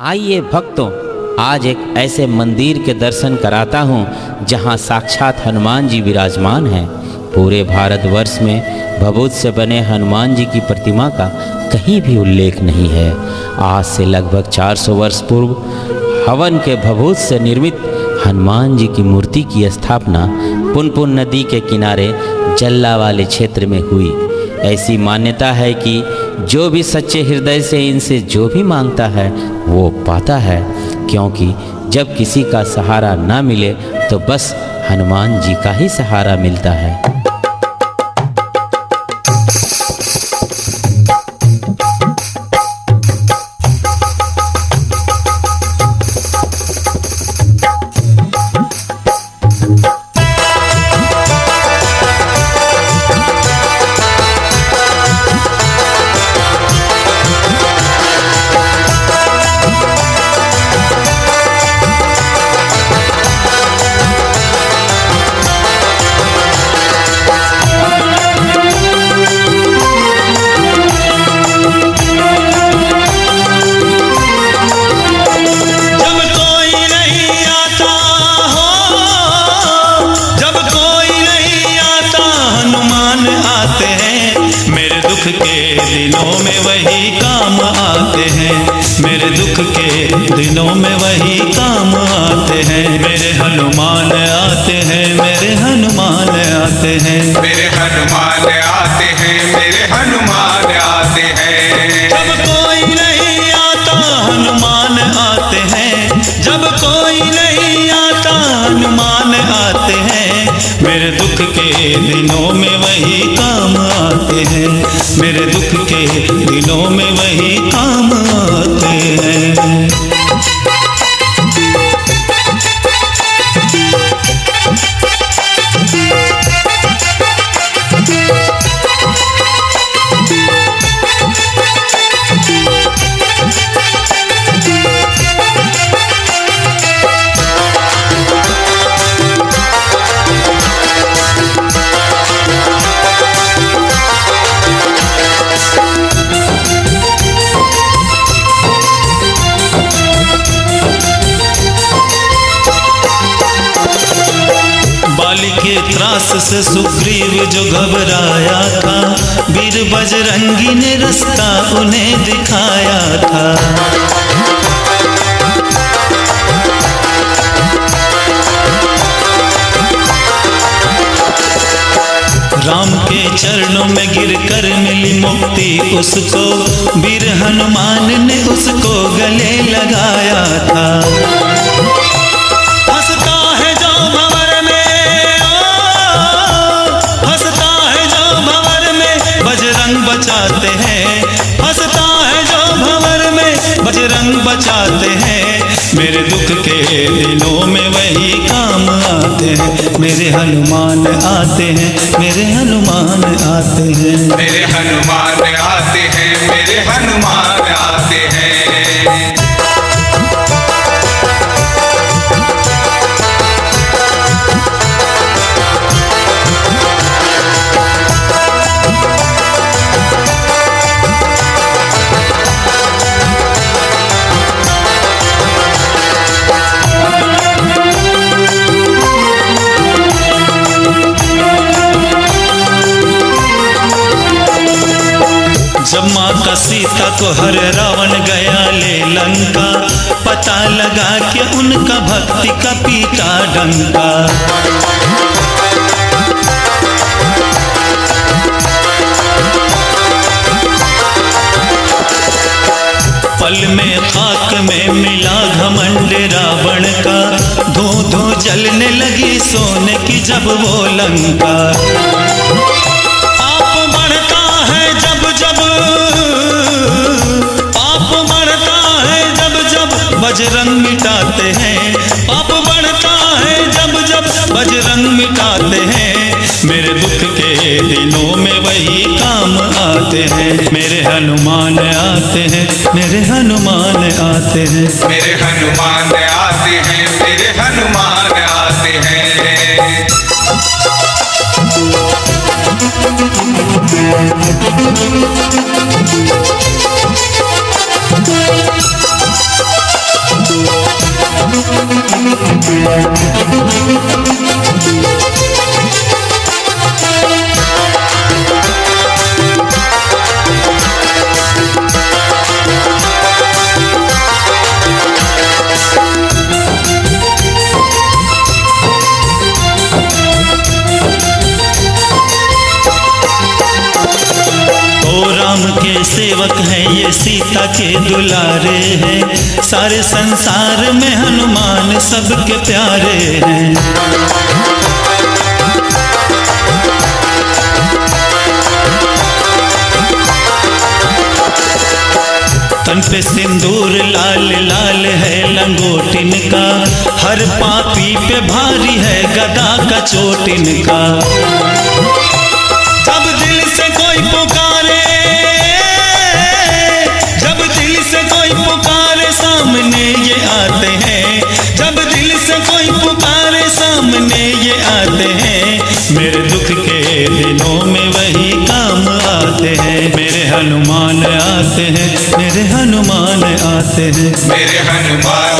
आइए भक्तों, आज एक ऐसे मंदिर के दर्शन कराता हूँ जहाँ साक्षात हनुमान जी विराजमान हैं। पूरे भारतवर्ष में भभूत से बने हनुमान जी की प्रतिमा का कहीं भी उल्लेख नहीं है। आज से लगभग 400 वर्ष पूर्व हवन के भभूत से निर्मित हनुमान जी की मूर्ति की स्थापना पुनपुन नदी के किनारे जल्ला वाले क्षेत्र में हुई। ऐसी मान्यता है कि जो भी सच्चे हृदय से इनसे जो भी मांगता है वो पाता है, क्योंकि जब किसी का सहारा ना मिले तो बस हनुमान जी का ही सहारा मिलता है। दिनों में वही काम आते हैं, मेरे दुख के दिनों में वही काम आते हैं। मेरे हनुमान आते हैं, मेरे हनुमान आते हैं, मेरे हनुमान आते हैं, मेरे हनुमान आते हैं। जब कोई नहीं आता हनुमान आते हैं, जब कोई नहीं आता हनुमान आते हैं। मेरे दुख के दिनों में वही काम आते हैं, मेरे दुख के दिनों में वही काम आते हैं। बाली के त्रास से सुग्रीव जो घबराया था, वीर बजरंगी ने रास्ता उन्हें दिखाया था। राम के चरणों में गिरकर मिली मुक्ति उसको, वीर हनुमान ने उसको गले लगाया था। बचाते हैं, हंसता है जो भंवर में बजरंग बचाते हैं। मेरे दुख के दिनों में वही काम आते हैं, मेरे हनुमान आते हैं, मेरे हनुमान आते हैं, मेरे हनुमान आते हैं, मेरे हनुमान आते हैं। जब माँ का सीता को हर रावण गया ले लंका, पता लगा कि उनका भक्ति का पीटा डंका। पल में खाक में मिला घमंड रावण का, धो धो जलने लगी सोने की जब वो लंका। बजरंग मिटाते हैं, पाप बढ़ता है जब जब बजरंग मिटाते हैं। मेरे दुख के दिनों में वही काम आते हैं, मेरे हनुमान आते हैं, मेरे हनुमान आते हैं, मेरे हनुमान आते हैं, मेरे हनुमान आते हैं। सेवक हैं, ये सीता के दुलारे हैं। सारे संसार में हनुमान सबके प्यारे हैं। तन पे सिंदूर लाल लाल है लंगोटिन का, हर पापी पे भारी है गदा का चोटिन का। जब दिल से कोई पुकारे, जब दिल से कोई पुकारे सामने ये आते हैं। जब दिल से कोई पुकारे सामने ये आते हैं। मेरे दुख के दिनों में वही काम आते हैं। मेरे हनुमान आते हैं, मेरे हनुमान आते हैं, मेरे हनुमान